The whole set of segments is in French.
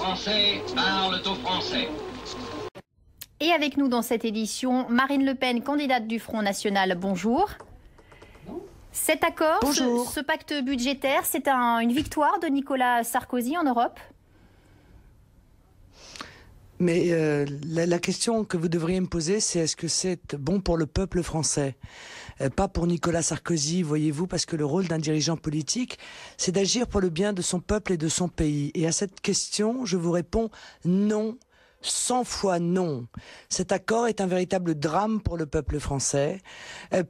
Français parlent aux Français. Et avec nous dans cette édition, Marine Le Pen, candidate du Front National. Bonjour. Cet accord, ce pacte budgétaire, c'est une victoire de Nicolas Sarkozy en Europe? Mais la question que vous devriez me poser, c'est est-ce que c'est bon pour le peuple français? Pas pour Nicolas Sarkozy, voyez-vous, parce que le rôle d'un dirigeant politique, c'est d'agir pour le bien de son peuple et de son pays. Et à cette question, je vous réponds non. 100 fois non. Cet accord est un véritable drame pour le peuple français,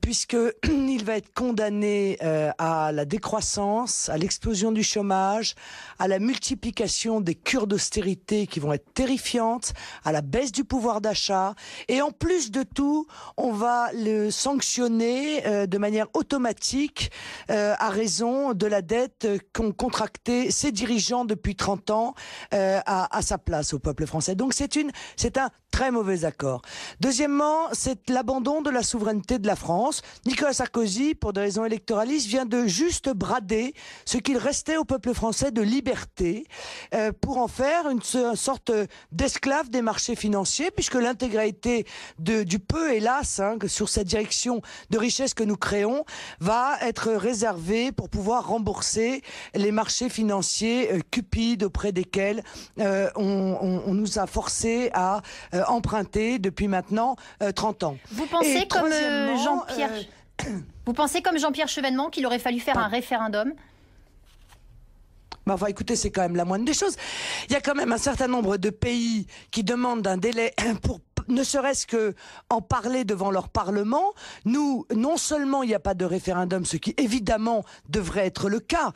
puisqu'il va être condamné à la décroissance, à l'explosion du chômage, à la multiplication des cures d'austérité qui vont être terrifiantes, à la baisse du pouvoir d'achat. Et en plus de tout, on va le sanctionner de manière automatique à raison de la dette qu'ont contracté ses dirigeants depuis 30 ans à sa place au peuple français. Donc c'est un très mauvais accord. Deuxièmement, c'est l'abandon de la souveraineté de la France. Nicolas Sarkozy, pour des raisons électoralistes, vient de juste brader ce qu'il restait au peuple français de liberté pour en faire une sorte d'esclave des marchés financiers, puisque l'intégralité du peu, hélas, sur cette direction de richesse que nous créons, va être réservée pour pouvoir rembourser les marchés financiers cupides auprès desquels on nous a forcés à emprunté depuis maintenant 30 ans. Vous pensez comme Jean-Pierre Chevènement qu'il aurait fallu faire un référendum? Enfin, écoutez, c'est quand même la moindre des choses. Il y a quand même un certain nombre de pays qui demandent un délai pour ne serait-ce que en parler devant leur parlement. Nous, non seulement il n'y a pas de référendum, ce qui évidemment devrait être le cas,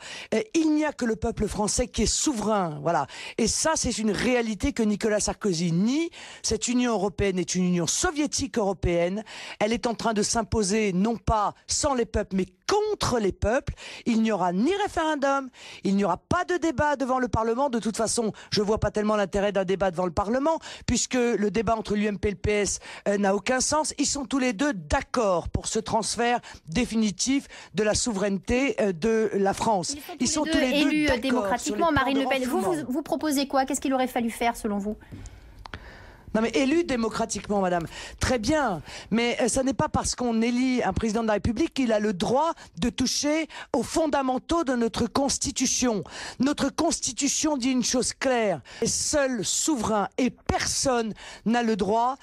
il n'y a que le peuple français qui est souverain, voilà. Et ça, c'est une réalité que Nicolas Sarkozy nie. Cette Union européenne est une Union soviétique européenne. Elle est en train de s'imposer, non pas sans les peuples, mais contre les peuples. Il n'y aura ni référendum, il n'y aura pas de débat devant le Parlement. De toute façon, je vois pas tellement l'intérêt d'un débat devant le Parlement, puisque le débat entre l'UMP et le PS n'a aucun sens. Ils sont tous les deux d'accord pour ce transfert définitif de la souveraineté de la France. Ils sont tous les deux élus démocratiquement. Marine Le Pen, vous proposez quoi? Qu'est-ce qu'il aurait fallu faire selon vous? Non mais élu démocratiquement, madame, très bien, mais ça n'est pas parce qu'on élit un président de la République qu'il a le droit de toucher aux fondamentaux de notre Constitution. Notre Constitution dit une chose claire, seul souverain et personne n'a le droit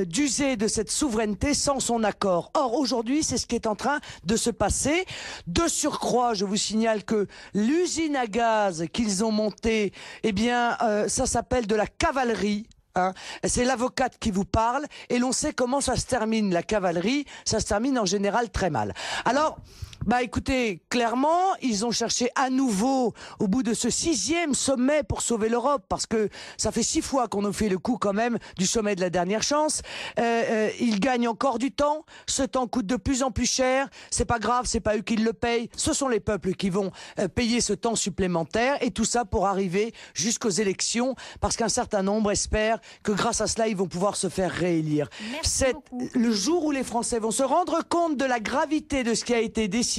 d'user de cette souveraineté sans son accord. Or, aujourd'hui, c'est ce qui est en train de se passer. De surcroît, je vous signale que l'usine à gaz qu'ils ont montée, eh bien, ça s'appelle de la cavalerie. C'est l'avocate qui vous parle et l'on sait comment ça se termine, la cavalerie, ça se termine en général très mal. Alors, écoutez, clairement, ils ont cherché à nouveau, au bout de ce 6e sommet pour sauver l'Europe, parce que ça fait 6 fois qu'on nous fait le coup quand même du sommet de la dernière chance. Ils gagnent encore du temps, ce temps coûte de plus en plus cher, c'est pas grave, c'est pas eux qui le payent, ce sont les peuples qui vont payer ce temps supplémentaire, et tout ça pour arriver jusqu'aux élections, parce qu'un certain nombre espèrent que grâce à cela, ils vont pouvoir se faire réélire. Le jour où les Français vont se rendre compte de la gravité de ce qui a été décidé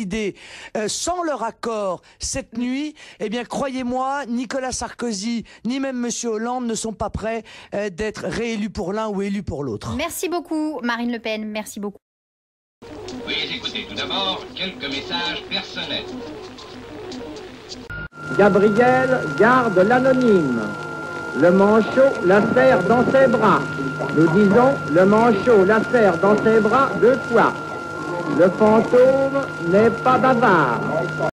sans leur accord cette nuit, eh bien croyez-moi, Nicolas Sarkozy ni même M. Hollande ne sont pas prêts d'être réélus pour l'un ou élus pour l'autre. Merci beaucoup Marine Le Pen, merci beaucoup. Veuillez écouter tout d'abord quelques messages personnels. Gabriel garde l'anonyme. Le manchot la serre dans ses bras. Nous disons le manchot la serre dans ses bras 2 fois. Le fantôme n'est pas bavard.